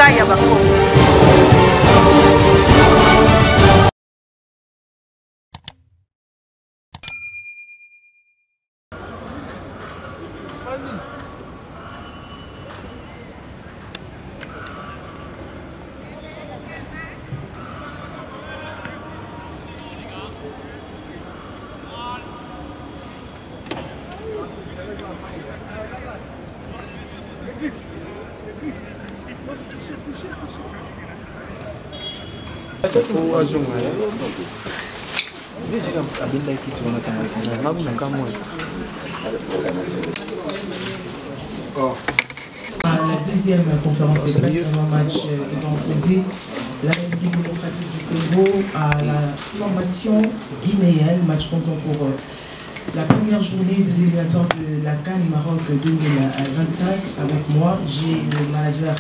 nzela ya bakongo. La deuxième conférence de presse, un match devant opposer la République démocratique du Congo à la formation guinéenne, match comptant pour la première journée des éliminatoires de la CAN Maroc 2025. Avec moi, j'ai le manager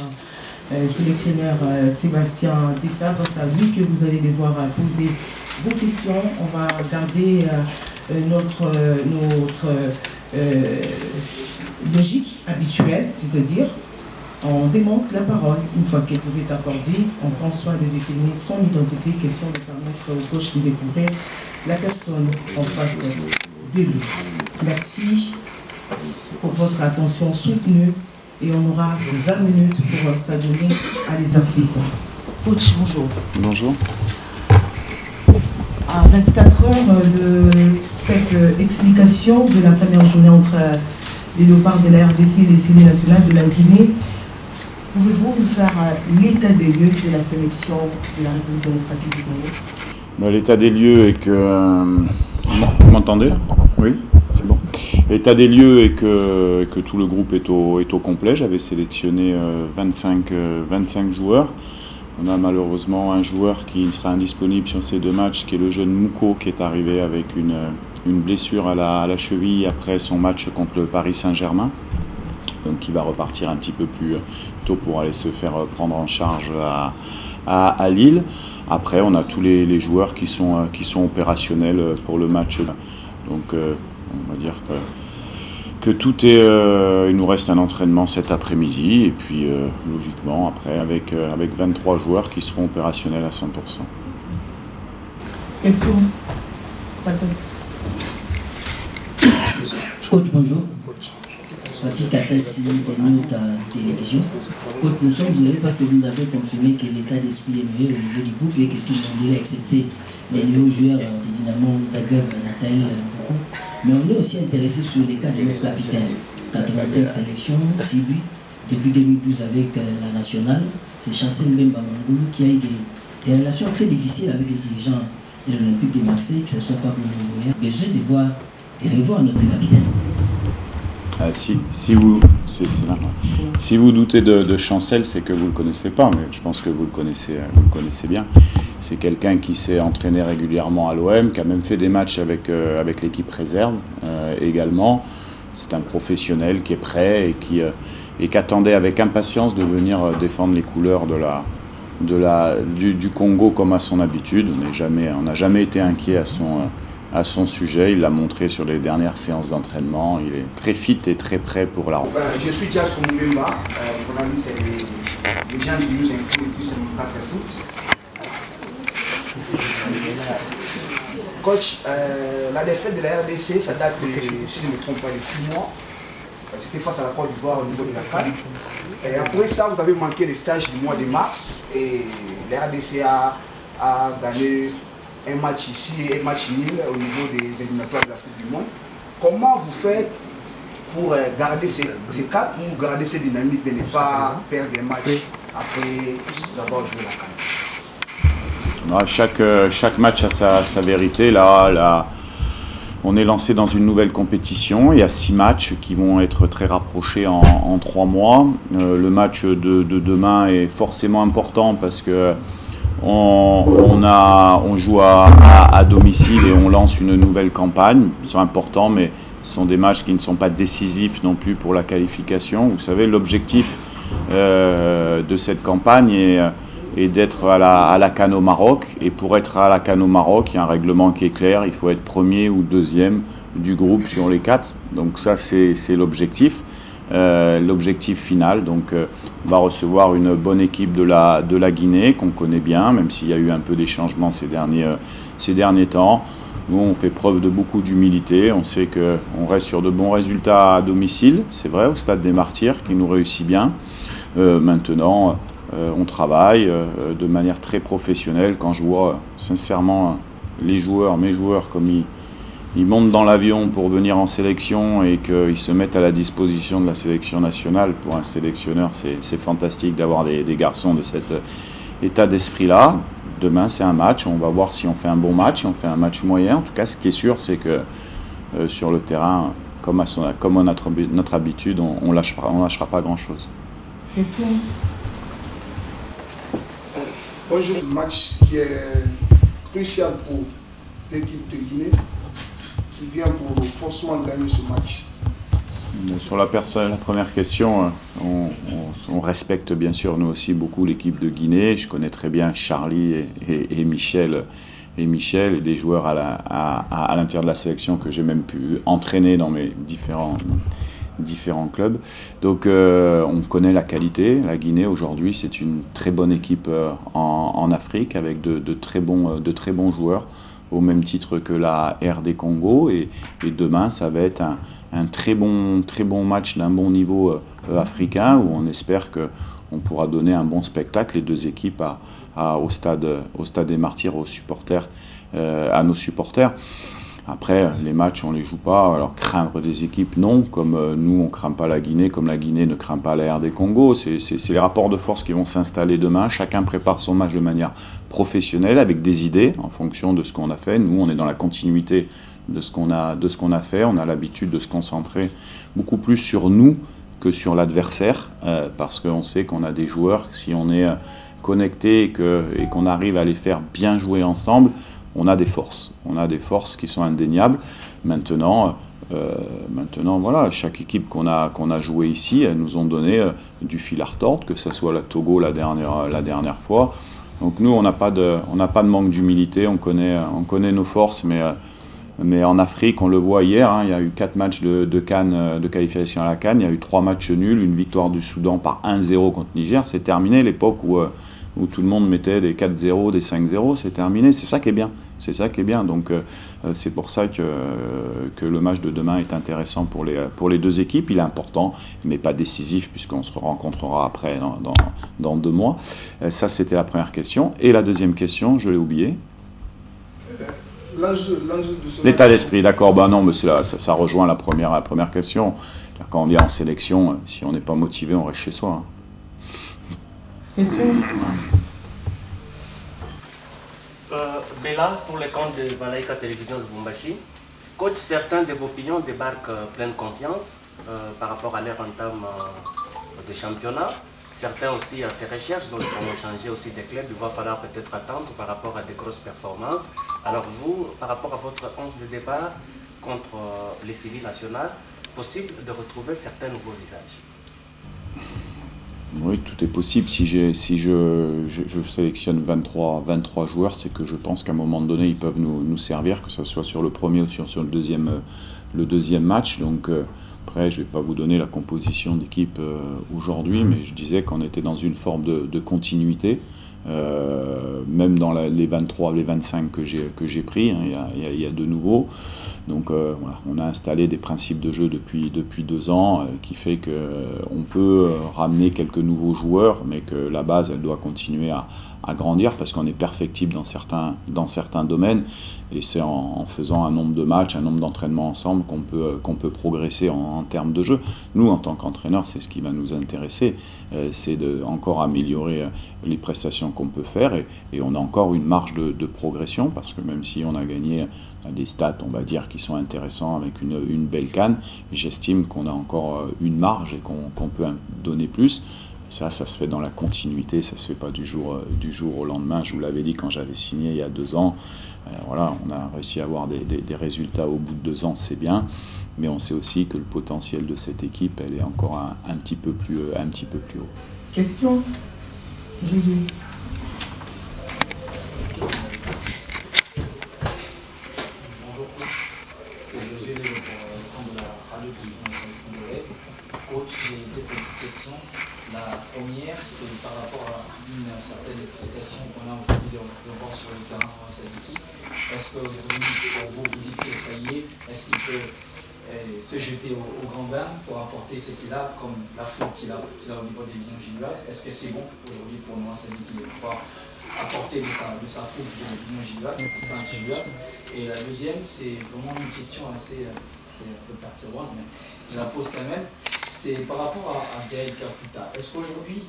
sélectionneur Sébastien Tessa. Grâce à lui que vous allez devoir poser vos questions. On va garder notre logique habituelle, c'est-à-dire on démontre la parole. Une fois que vous êtes accordé, on prend soin de définir son identité, question de permettre aux coachs de découvrir la personne en face de lui. Merci pour votre attention soutenue et on aura 20 minutes pour s'adonner à l'exercice. Coach, bonjour. Bonjour. À 24 heures de cette explication de la première journée entre les léopards de la RDC et les cités nationales de la Guinée, pouvez-vous nous faire l'état des lieux de la sélection de la République démocratique du Congo? L'état des lieux est que... Vous m'entendez là? Oui, c'est bon. L'état des lieux est que tout le groupe est au complet. J'avais sélectionné 25 joueurs. On a malheureusement un joueur qui sera indisponible sur ces deux matchs, qui est le jeune Mouko, qui est arrivé avec une blessure à la cheville après son match contre le Paris Saint-Germain. Donc il va repartir un petit peu plus tôt pour aller se faire prendre en charge à Lille. Après, on a tous les joueurs qui sont opérationnels pour le match. Donc on va dire que tout est... il nous reste un entraînement cet après-midi et puis logiquement après avec 23 joueurs qui seront opérationnels à 100%. Question? Patos. Coach, bonjour. Patrick Katassi, Beniout à télévision. Coach, nous sommes heureux parce que vous nous avez confirmé que l'état d'esprit est meilleur au niveau du groupe et que tout le monde est excepté les nouveaux joueurs de Dynamo, Zagreb, Nathanaël, beaucoup. Mais on est aussi intéressé sur les cas de notre capitaine. 85 sélections, 6 buts, depuis 2012 avec la nationale. C'est Chancel Mbemba Mangoulou qui a eu des relations très difficiles avec les dirigeants de l'Olympique de Marseille, que ce soit Pablo Longoria. Besoin de revoir notre capitaine. Ah, si vous doutez de Chancel, c'est que vous ne le connaissez pas, mais je pense que vous le connaissez bien. C'est quelqu'un qui s'est entraîné régulièrement à l'OM, qui a même fait des matchs avec l'équipe réserve également. C'est un professionnel qui est prêt et qui attendait avec impatience de venir défendre les couleurs du Congo comme à son habitude. On n'a jamais été inquiet à son sujet. Il l'a montré sur les dernières séances d'entraînement. Il est très fit et très prêt pour la route. Je suis Jasper Mbemba, journaliste des gens du News Info et puis c'est mon cadre foot. Coach, la défaite de la RDC, ça date, si je ne me trompe pas, de 6 mois. C'était face à la Côte d'Ivoire au niveau de la CAN. Et après ça, vous avez manqué les stages du mois de mars et la RDC a gagné un match ici et un match nul au niveau des éliminatoires de la Coupe du Monde. Comment vous faites pour garder ces caps ou garder ces dynamiques de ne pas perdre des matchs après avoir joué la CAN? Chaque match a sa vérité. Là, on est lancé dans une nouvelle compétition. Il y a 6 matchs qui vont être très rapprochés en 3 mois. Le match de demain est forcément important parce que on joue à domicile et on lance une nouvelle campagne. Ils sont importants, mais ce sont des matchs qui ne sont pas décisifs non plus pour la qualification. Vous savez, l'objectif de cette campagne est d'être à la CAN au Maroc. Et pour être à la CAN au Maroc, il y a un règlement qui est clair. Il faut être premier ou deuxième du groupe sur les 4. Donc ça, c'est l'objectif. l'objectif final. Donc on va recevoir une bonne équipe de la Guinée qu'on connaît bien, même s'il y a eu un peu des changements ces derniers temps. Nous, on fait preuve de beaucoup d'humilité. On sait qu'on reste sur de bons résultats à domicile, c'est vrai, au Stade des Martyrs, qui nous réussit bien. Maintenant, on travaille de manière très professionnelle. Quand je vois sincèrement mes joueurs, comme ils montent dans l'avion pour venir en sélection et qu'ils se mettent à la disposition de la sélection nationale, pour un sélectionneur, c'est fantastique d'avoir des garçons de cet état d'esprit-là. Demain, c'est un match. On va voir si on fait un bon match, si on fait un match moyen. En tout cas, ce qui est sûr, c'est que sur le terrain, comme à notre habitude, on lâchera pas grand-chose. Question. Bonjour, match qui est crucial pour l'équipe de Guinée, qui vient pour forcément gagner ce match. Sur la première question, on respecte bien sûr nous aussi beaucoup l'équipe de Guinée. Je connais très bien Charlie et Michel, et des joueurs à l'intérieur de la sélection que j'ai même pu entraîner dans mes différents clubs. Donc on connaît la qualité. La Guinée aujourd'hui, c'est une très bonne équipe en Afrique avec de très bons joueurs, au même titre que la RD Congo, et demain ça va être un très bon match d'un bon niveau africain, où on espère qu'on pourra donner un bon spectacle, les deux équipes au stade des Martyrs, à nos supporters. Après, les matchs, on ne les joue pas. Alors, craindre des équipes, non. Comme nous, on ne craint pas la Guinée, comme la Guinée ne craint pas la RD Congo. C'est les rapports de force qui vont s'installer demain. Chacun prépare son match de manière professionnelle, avec des idées, en fonction de ce qu'on a fait. Nous, on est dans la continuité de ce qu'on a fait. On a l'habitude de se concentrer beaucoup plus sur nous que sur l'adversaire, parce qu'on sait qu'on a des joueurs, si on est connecté et qu'on arrive à les faire bien jouer ensemble, on a des forces. On a des forces qui sont indéniables. Maintenant, voilà, chaque équipe qu'on a joué ici, elles nous ont donné du fil à retordre, que ce soit la Togo la dernière fois. Donc nous, on n'a pas de manque d'humilité. On connaît nos forces, mais en Afrique, on le voit hier, hein, il y a eu 4 matchs de CAN, de qualification à la CAN. Il y a eu 3 matchs nuls, une victoire du Soudan par 1-0 contre Niger. C'est terminé l'époque où tout le monde mettait des 4-0, des 5-0, c'est terminé. C'est ça qui est bien. C'est ça qui est bien. Donc c'est pour ça que le match de demain est intéressant pour les deux équipes. Il est important, mais pas décisif, puisqu'on se rencontrera après dans 2 mois. Ça, c'était la première question. Et la deuxième question, je l'ai oubliée. L'état d'esprit, d'accord. Ben non, mais ça rejoint la première question. Quand on vient en sélection, si on n'est pas motivé, on reste chez soi. Question. Bella, pour le compte de Malaika Télévision de Bumbashi, coach, certains de vos opinions débarquent pleine confiance par rapport à leur entame de championnat. Certains aussi à ces recherches, donc on a changé aussi des clubs, il va falloir peut-être attendre par rapport à des grosses performances. Alors vous, par rapport à votre 11 de départ contre les civils nationales, possible de retrouver certains nouveaux visages? Oui, tout est possible. Si je sélectionne 23 joueurs, c'est que je pense qu'à un moment donné, ils peuvent nous servir, que ce soit sur le premier ou sur le deuxième match. Donc après, je ne vais pas vous donner la composition d'équipe aujourd'hui, mais je disais qu'on était dans une forme de continuité. Même dans les 23, les 25 que j'ai pris, hein, il y a de nouveaux. Donc voilà, on a installé des principes de jeu depuis 2 ans qui fait qu'on peut ramener quelques nouveaux joueurs, mais que la base, elle doit continuer à grandir, parce qu'on est perfectible dans certains domaines, et c'est en faisant un nombre de matchs, un nombre d'entraînements ensemble qu'on peut progresser en termes de jeu. Nous, en tant qu'entraîneurs, c'est ce qui va nous intéresser, c'est de encore améliorer les prestations qu'on peut faire, et on a encore une marge de progression, parce que même si on a gagné des stats, on va dire, qui sont intéressants avec une belle CAN, j'estime qu'on a encore une marge et qu'on peut donner plus. Ça se fait dans la continuité, ça se fait pas du jour au lendemain. Je vous l'avais dit quand j'avais signé il y a 2 ans. Voilà, on a réussi à avoir des résultats au bout de 2 ans, c'est bien. Mais on sait aussi que le potentiel de cette équipe, elle est encore un petit peu plus haut. Question, Jésus. Bonjour, c'est José de la radio de Coach, j'ai deux petites questions. La première, c'est par rapport à une certaine excitation qu'on a aujourd'hui de voir sur le terrain Sadiki. Est-ce que pour vous dites que ça y est, est-ce qu'il peut se jeter au grand bain pour apporter ce qu'il a, comme la foule qu'il a au niveau des Lions Gilloises? Est-ce que c'est bon aujourd'hui pour Noah Sadiki de pouvoir apporter de sa foule des Lions Gilloises? Et la deuxième, c'est vraiment une question assez un peu perturbante, mais je la pose quand même. C'est par rapport à Gaël Kakuta. Est-ce qu'aujourd'hui,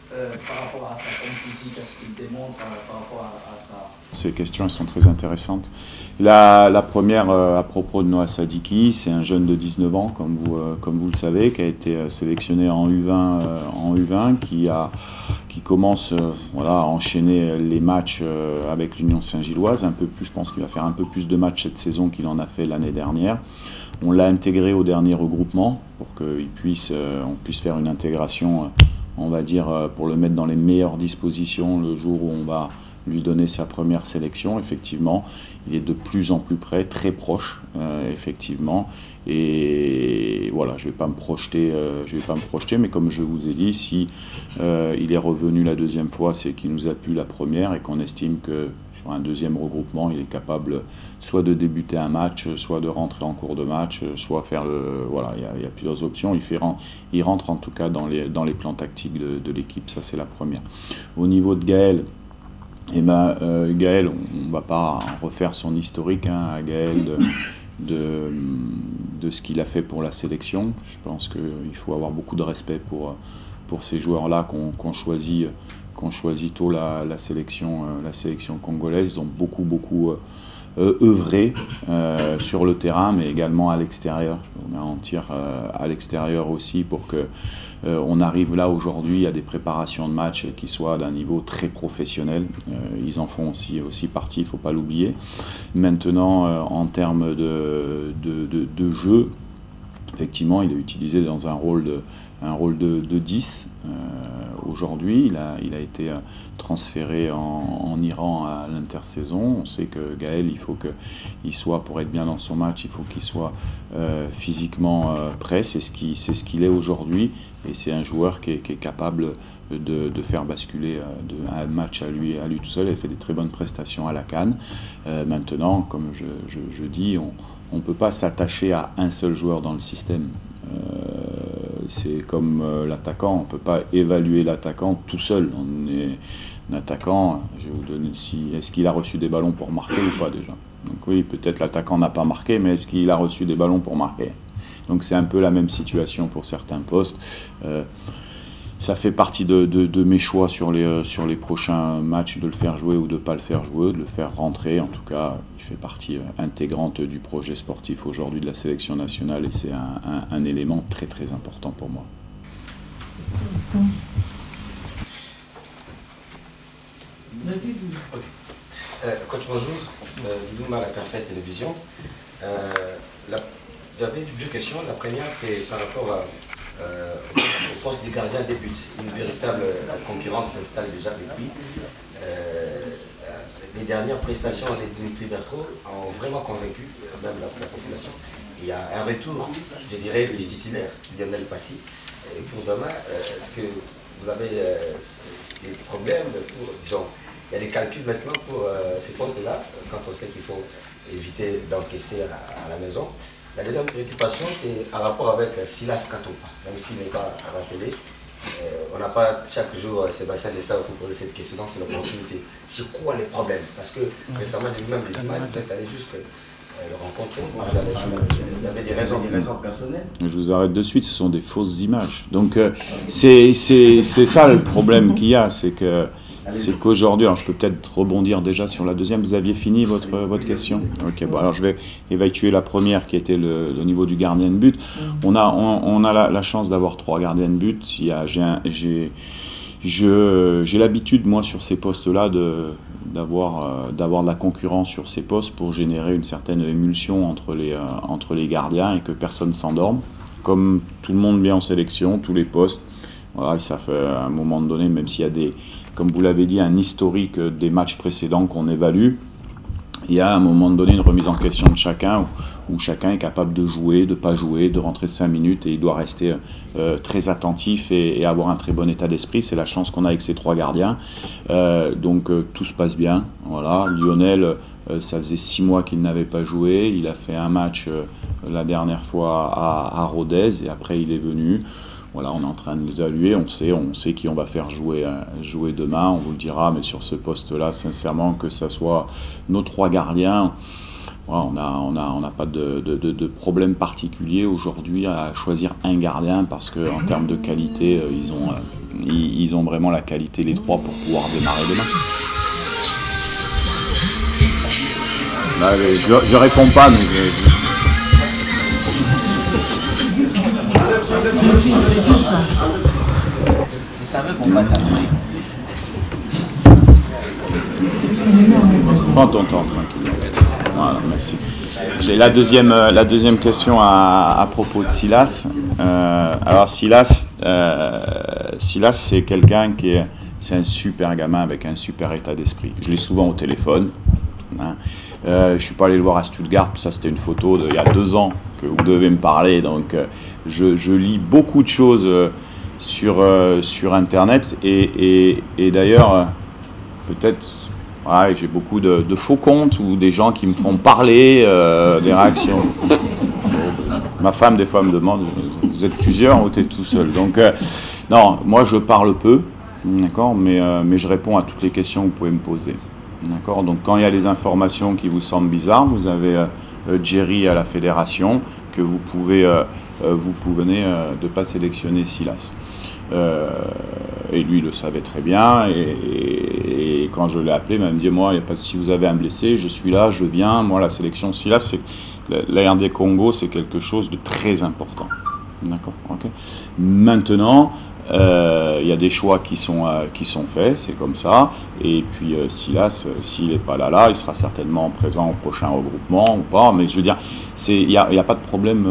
par rapport à sa forme physique, à ce qu'il démontre, par rapport à sa... Ces questions elles sont très intéressantes. La première, à propos de Noah Sadiki, c'est un jeune de 19 ans, comme vous le savez, qui a été sélectionné en U20, qui commence à enchaîner les matchs avec l'Union Saint-Gilloise. Un peu plus, je pense qu'il va faire un peu plus de matchs cette saison qu'il en a fait l'année dernière. On l'a intégré au dernier regroupement pour qu'on puisse faire une intégration, on va dire, pour le mettre dans les meilleures dispositions le jour où on va lui donner sa première sélection. Effectivement, il est de plus en plus près, très proche, effectivement. Et voilà, je vais pas me projeter, mais comme je vous ai dit, si il est revenu la deuxième fois, c'est qu'il nous a plu la première et qu'on estime que sur un deuxième regroupement, il est capable soit de débuter un match, soit de rentrer en cours de match, soit faire le... Voilà, il y a plusieurs options. Il rentre en tout cas dans les plans tactiques de l'équipe, ça c'est la première. Au niveau de Gaël, Gaël, on ne va pas refaire son historique à Gaël de ce qu'il a fait pour la sélection. Je pense qu'il faut avoir beaucoup de respect pour ces joueurs-là qu'on choisit tôt la sélection congolaise. Ils ont beaucoup œuvré sur le terrain, mais également à l'extérieur. On est en tir à l'extérieur aussi pour que on arrive là aujourd'hui à des préparations de match qui soient d'un niveau très professionnel. Ils en font aussi partie, il ne faut pas l'oublier. Maintenant, en termes de jeu, effectivement, il est utilisé dans un rôle de 10. Aujourd'hui, il a été transféré en Iran à l'intersaison. On sait que Gaël, il faut qu'il soit, pour être bien dans son match, il faut qu'il soit physiquement prêt. C'est ce qu'il est aujourd'hui. Et c'est un joueur qui est capable de faire basculer un match à lui tout seul. Il fait des très bonnes prestations à la CAN. Maintenant, comme je dis, on ne peut pas s'attacher à un seul joueur dans le système. C'est comme l'attaquant, on ne peut pas évaluer l'attaquant tout seul. On est un attaquant, je vais vous donner est-ce qu'il a reçu des ballons pour marquer ou pas déjà? Donc oui, peut-être l'attaquant n'a pas marqué, mais est-ce qu'il a reçu des ballons pour marquer? Donc c'est un peu la même situation pour certains postes. Ça fait partie de mes choix sur les prochains matchs, de le faire jouer ou de ne pas le faire jouer, de le faire rentrer. En tout cas, il fait partie intégrante du projet sportif aujourd'hui de la sélection nationale et c'est un élément très très important pour moi. Vas-y, Coach, bonjour. Nous, à la Parfaite Télévision. J'avais deux questions. La première, c'est par rapport au poste des gardiens des buts. Une véritable concurrence s'installe déjà depuis. Les dernières prestations de Dimitri Bertrand ont vraiment convaincu même la population. Il y a un retour, je dirais, du titulaire, Lionel Passy. Et pour demain, est-ce que vous avez des problèmes disons, il y a des calculs maintenant pour ces postes-là, quand on sait qu'il faut éviter d'encaisser à la maison. La deuxième préoccupation, c'est par rapport avec Silas Katompa, même s'il n'est pas rappelé. On n'a pas chaque jour Sébastien Dessau pour poser cette question, donc c'est l'opportunité. C'est quoi les problèmes? Parce que récemment, j'ai vu même les images, peut-être aller juste le rencontrer. Il y avait des raisons personnelles. Je vous arrête de suite, ce sont des fausses images. Donc c'est ça le problème qu'il y a, c'est qu'aujourd'hui, alors je peux peut-être rebondir déjà sur la deuxième, vous aviez fini votre question? Ok, bon alors je vais évacuer la première qui était le niveau du gardien de but. On a la chance d'avoir 3 gardiens de but. J'ai l'habitude, moi, sur ces postes-là, d'avoir de la concurrence sur ces postes pour générer une certaine émulsion entre les gardiens et que personne ne s'endorme. Comme tout le monde vient en sélection, tous les postes, voilà, ça fait à un moment donné, même s'il y a comme vous l'avez dit, un historique des matchs précédents qu'on évalue, il y a à un moment donné une remise en question de chacun, où chacun est capable de jouer, de ne pas jouer, de rentrer 5 minutes, et il doit rester très attentif et avoir un très bon état d'esprit. C'est la chance qu'on a avec ces 3 gardiens. Donc tout se passe bien. Voilà. Lionel, ça faisait 6 mois qu'il n'avait pas joué. Il a fait un match la dernière fois à Rodez, et après il est venu. Voilà, on est en train de les évaluer, on sait qui on va faire jouer demain, on vous le dira, mais sur ce poste-là, sincèrement, que ce soit nos 3 gardiens, voilà, on n'a pas de problème particulier aujourd'hui à choisir un gardien, parce qu'en termes de qualité, ils ont vraiment la qualité, les 3, pour pouvoir démarrer demain. Là, je réponds pas, mais Je savais qu'on va t'appeler. Prends ton temps, tranquille. Voilà, merci. J'ai la deuxième question à propos de Silas. Alors Silas, c'est quelqu'un c'est un super gamin avec un super état d'esprit. Je l'ai souvent au téléphone. Hein. Je ne suis pas allé le voir à Stuttgart, ça c'était une photo d'il y a 2 ans que vous devez me parler, donc je lis beaucoup de choses sur Internet, et d'ailleurs peut-être ouais, j'ai beaucoup de faux comptes ou des gens qui me font parler, des réactions. Ma femme des fois me demande, vous êtes plusieurs ou tu es tout seul? Donc non, moi je parle peu, d'accord, mais je réponds à toutes les questions que vous pouvez me poser. D'accord. Donc quand il y a des informations qui vous semblent bizarres, vous avez Jerry à la fédération, que vous pouvez de pas sélectionner Silas. Et lui il le savait très bien, et quand je l'ai appelé, il m'a dit, moi, y a pas, si vous avez un blessé, je suis là, je viens. Moi, la sélection Silas, la RD Congo, c'est quelque chose de très important. D'accord. Okay. Maintenant, il y a des choix qui sont faits, c'est comme ça, et puis Silas, s'il n'est pas là, il sera certainement présent au prochain regroupement ou pas, mais je veux dire, il n'y a pas de problème,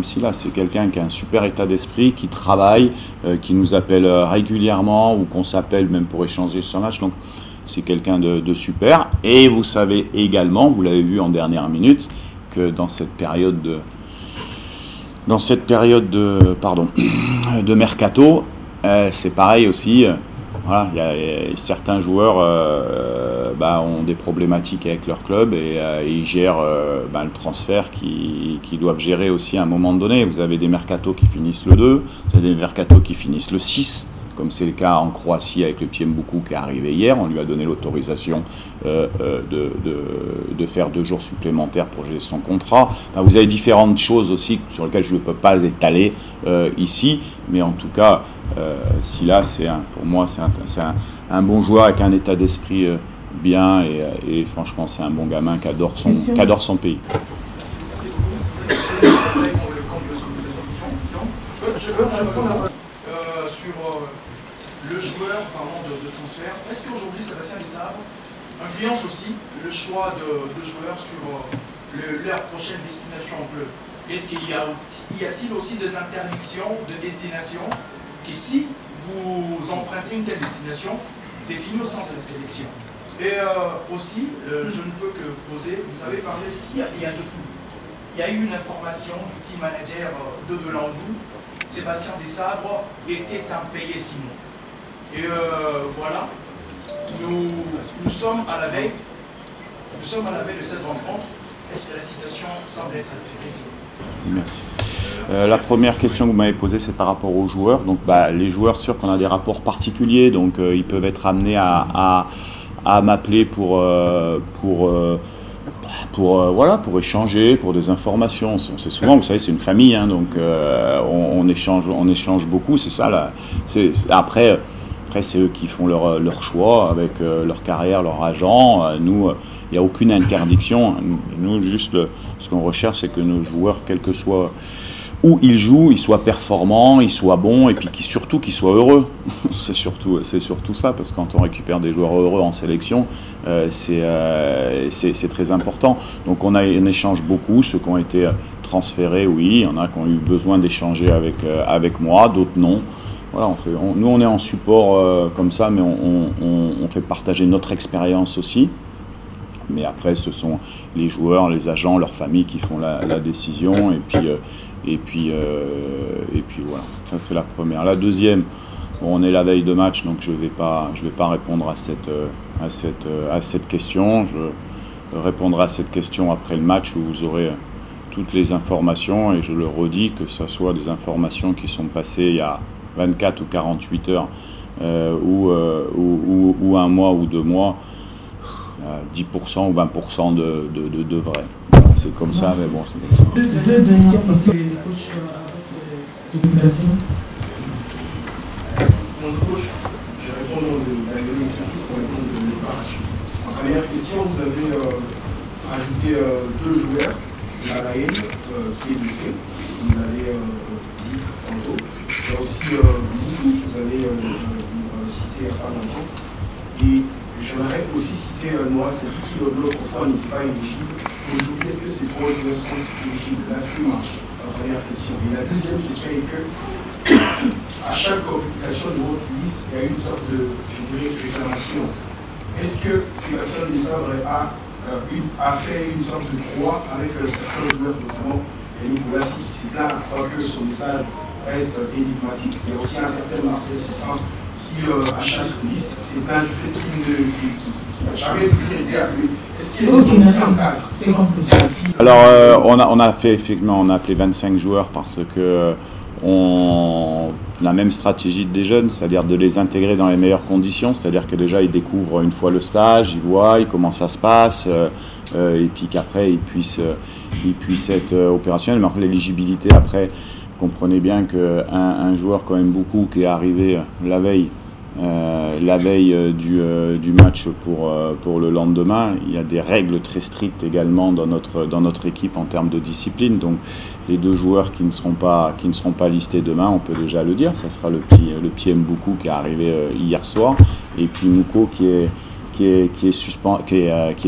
Silas, c'est quelqu'un qui a un super état d'esprit, qui travaille, qui nous appelle régulièrement, ou qu'on s'appelle même pour échanger sur un match, donc c'est quelqu'un de super. Et vous savez également, vous l'avez vu en dernière minute, que dans cette période de mercato, c'est pareil aussi. Voilà, certains joueurs ont des problématiques avec leur club, et ils gèrent le transfert qu'ils doivent gérer aussi à un moment donné. Vous avez des mercatos qui finissent le 2, vous avez des mercatos qui finissent le 6, comme c'est le cas en Croatie avec le Piemboukou qui est arrivé hier. On lui a donné l'autorisation de faire 2 jours supplémentaires pour gérer son contrat. Enfin, vous avez différentes choses aussi sur lesquelles je ne peux pas étaler ici, mais en tout cas, Silas, pour moi, c'est un bon joueur avec un état d'esprit bien, et franchement, c'est un bon gamin qui adore son pays. Sur le joueur, parlant de transfert, est-ce qu'aujourd'hui Sébastien Desabre influence aussi le choix de joueurs sur leur prochaine destination en club? Est-ce qu'il y a-t-il aussi des interdictions de destination qui, si vous empruntez une telle destination, c'est fini au centre de sélection? Et aussi, je ne peux que poser, vous avez parlé, s'il y a de flou. Il y a eu une information du team manager de Delandou, Sébastien Desabre était impayé 6 mois. Et voilà, nous sommes à la veille de cette rencontre. Est-ce que la situation semble être réglée? Merci. La première question que vous m'avez posée, c'est par rapport aux joueurs. Donc les joueurs, sûr qu'on a des rapports particuliers, donc ils peuvent être amenés à m'appeler pour échanger, pour des informations. C'est souvent, vous savez, c'est une famille, hein, donc on échange beaucoup, c'est ça là. Après, c'est eux qui font leur choix avec leur carrière, leur agent. Nous, il n'y a aucune interdiction. Nous, juste, ce qu'on recherche, c'est que nos joueurs, quel que soit où ils jouent, ils soient performants, ils soient bons, et puis surtout qu'ils soient heureux. C'est surtout ça, parce que quand on récupère des joueurs heureux en sélection, c'est très important. Donc on échange beaucoup. Ceux qui ont été transférés, oui, il y en a qui ont eu besoin d'échanger avec moi, d'autres non. Voilà, nous on est en support comme ça, mais on fait partager notre expérience aussi. Mais après, ce sont les joueurs, les agents, leurs familles qui font la décision. Et puis voilà, ça c'est la première. La deuxième, bon, on est la veille de match, donc je vais pas répondre à cette question. Je répondrai à cette question après le match où vous aurez toutes les informations. Et je le redis, que ce soit des informations qui sont passées il y a 24 ou 48 heures ou un mois ou 2 mois, 10% ou 20% de vrai. Voilà, c'est comme ça, mais bon, c'est comme ça. Deux questions parce que le coach a votre occupation. Bonjour coach, je réponds au nom de Daniel pour les questions de préparation. En première question, vous avez rajouté 2 joueurs, Lalaïn qui est blessé, vous avez dit tantôt, et aussi vous avez cité il n'y a pas longtemps. Et j'aimerais aussi citer Noah Sadi qui l'autre fois n'était pas éligible. Aujourd'hui, est-ce que ces 3 joueurs sont éligibles? Là, c'est ma première question. Et la deuxième question est que à chaque publication de votre liste, il y a une sorte de, je dirais, réclamation. Est-ce que Sébastien Desabre a fait une sorte de croix avec certains joueurs, notamment Nicolas qui s'est plaint, quoique son message reste énigmatique. Il y a aussi un certain Marcel Tisserand qui, à chaque liste, s'est plaint du fait qu'il n'a jamais toujours été appelé. Est-ce qu'il y a une cadre? C'est une grande question. Alors, on a fait effectivement, on a appelé 25 joueurs parce que la même stratégie des jeunes, c'est-à-dire de les intégrer dans les meilleures conditions, c'est-à-dire que déjà ils découvrent une fois le stage, ils voient, comment ça se passe, et puis qu'après ils puissent être opérationnels. Mais l'éligibilité, après, comprenez bien qu'un joueur quand même beaucoup qui est arrivé la veille du match pour le lendemain, il y a des règles très strictes également dans notre équipe en termes de discipline. Donc les 2 joueurs qui ne seront pas listés demain, on peut déjà le dire, ça sera le petit Mboukou qui est arrivé hier soir, et puis Mouko qui est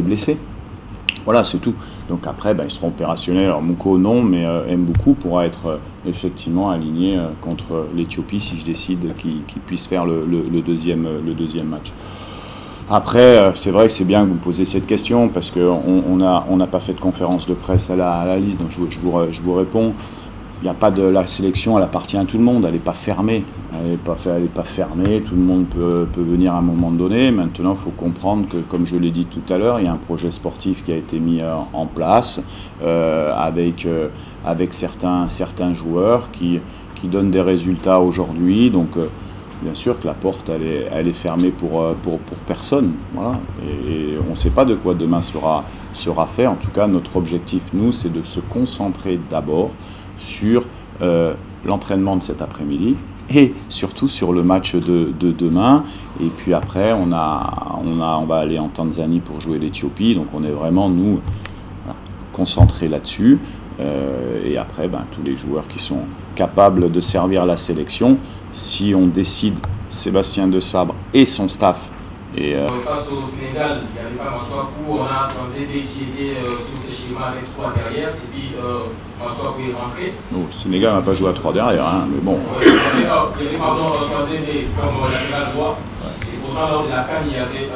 blessé. Voilà, c'est tout. Donc après, ils seront opérationnels. Alors Mouko non, mais Mboukou pourra être effectivement aligné contre l'Éthiopie si je décide qu'il puisse faire le deuxième match. Après, c'est vrai que c'est bien que vous me posez cette question parce qu'on n'a pas fait de conférence de presse à la liste, donc je vous réponds. Il n'y a pas de la sélection, elle appartient à tout le monde, elle n'est pas fermée. Elle n'est pas fermée, tout le monde peut venir à un moment donné. Maintenant, il faut comprendre que, comme je l'ai dit tout à l'heure, il y a un projet sportif qui a été mis en place avec certains joueurs qui donnent des résultats aujourd'hui. Donc, bien sûr que la porte, elle est fermée pour personne. Voilà. Et on ne sait pas de quoi demain sera fait. En tout cas, notre objectif, nous, c'est de se concentrer d'abord sur l'entraînement de cet après-midi et surtout sur le match de demain. Et puis après, on va aller en Tanzanie pour jouer l'Éthiopie. Donc on est vraiment, nous, concentrés là-dessus. Et après, tous les joueurs qui sont capables de servir la sélection, si on décide, Sébastien Desabre et son staff. Face au Sénégal, il n'y avait pas Massoakou, on a Tanzédé qui était sous ses schémas avec 3 derrière, et puis Massoakou est rentré. Le Sénégal n'a pas joué à 3 derrière, hein, mais bon. Il y avait Tanzédé comme latéral droit, et pourtant lors de la CAN, il y avait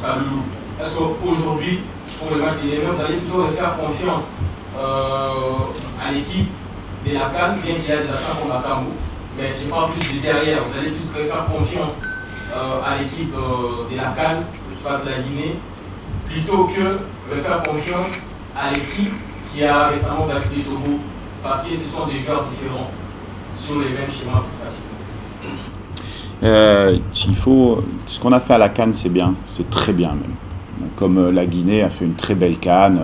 Kaloulou. Est-ce qu'aujourd'hui, pour le match des Némens, vous allez plutôt faire confiance à l'équipe de la CAN, bien qu'il y a des actions comme la Camou, mais je parle plus de derrière, vous allez plus faire confiance à l'équipe de la CAN, face à la Guinée, plutôt que de faire confiance à l'équipe qui a récemment battu les Togo, parce que ce sont des joueurs différents sur les mêmes schémas pratiquement. Ce qu'on a fait à la CAN, c'est bien, c'est très bien même. Donc, comme la Guinée a fait une très belle CAN,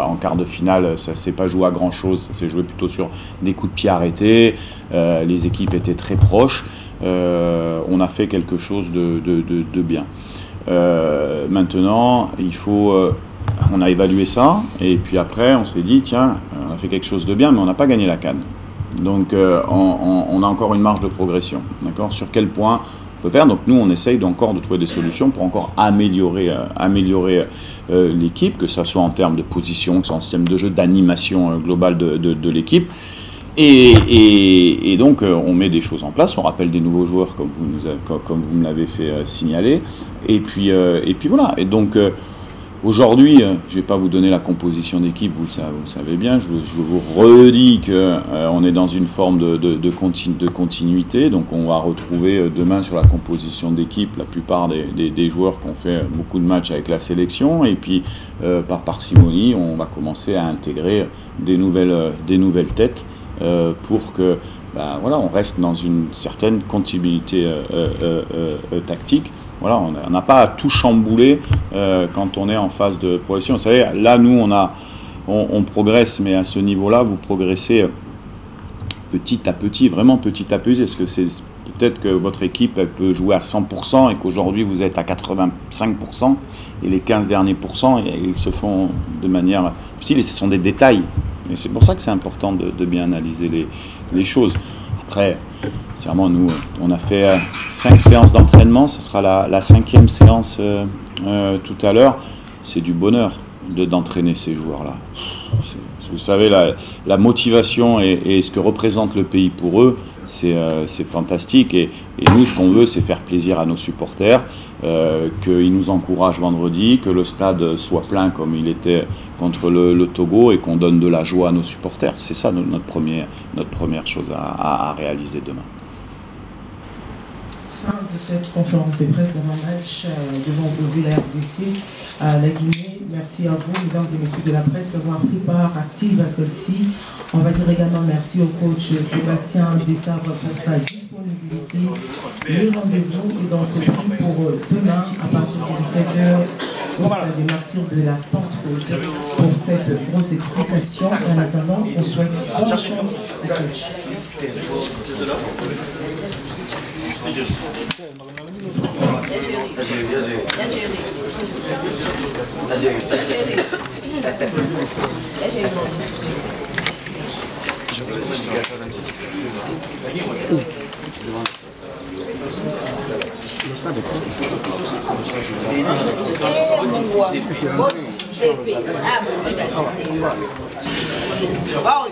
en quart de finale, ça ne s'est pas joué à grand chose, ça s'est joué plutôt sur des coups de pied arrêtés, les équipes étaient très proches, on a fait quelque chose de bien. Maintenant, on a évalué ça, et puis après on s'est dit, tiens, on a fait quelque chose de bien, mais on n'a pas gagné la CAN. Donc on a encore une marge de progression, d'accord ? Sur quel point on peut faire ? Donc nous, on essaye encore de trouver des solutions pour encore améliorer l'équipe, que ce soit en termes de position, que ce soit en système de jeu, d'animation globale de l'équipe. Et donc on met des choses en place, on rappelle des nouveaux joueurs comme vous me l'avez fait signaler, et puis voilà. Et donc Aujourd'hui, je ne vais pas vous donner la composition d'équipe, vous le savez bien, je vous redis qu'on est dans une forme de continuité, donc on va retrouver demain sur la composition d'équipe la plupart des joueurs qui ont fait beaucoup de matchs avec la sélection, et puis par parcimonie, on va commencer à intégrer des nouvelles têtes pour que voilà, on reste dans une certaine continuité tactique. Voilà, on n'a pas à tout chambouler quand on est en phase de progression. Vous savez, là, nous, on progresse, mais à ce niveau-là, vous progressez petit à petit, vraiment petit à petit. Est-ce que c'est peut-être que votre équipe elle peut jouer à 100% et qu'aujourd'hui, vous êtes à 85% et les 15 derniers pourcents, ils se font de manière difficile et ce sont des détails. Et c'est pour ça que c'est important de bien analyser les choses. Après, c'est vraiment nous, on a fait 5 séances d'entraînement, ça sera la 5e séance tout à l'heure. C'est du bonheur d'entraîner ces joueurs-là. Vous savez, la motivation et ce que représente le pays pour eux, c'est fantastique. Et nous, ce qu'on veut, c'est faire plaisir à nos supporters, qu'ils nous encouragent vendredi, que le stade soit plein comme il était contre le Togo et qu'on donne de la joie à nos supporters. C'est ça notre première chose à réaliser demain. Fin de cette conférence de presse d'avant-match devant opposer la RDC à la Guinée. Merci à vous, mesdames et messieurs de la presse, d'avoir pris part active à celle-ci. On va dire également merci au coach Sébastien Dessabre pour sa disponibilité. Les rendez-vous est donc pris pour demain à partir de 17h au stade des Martyrs de la Pentecôte pour cette grosse explication. En attendant, on souhaite bonne chance au coach. Ah,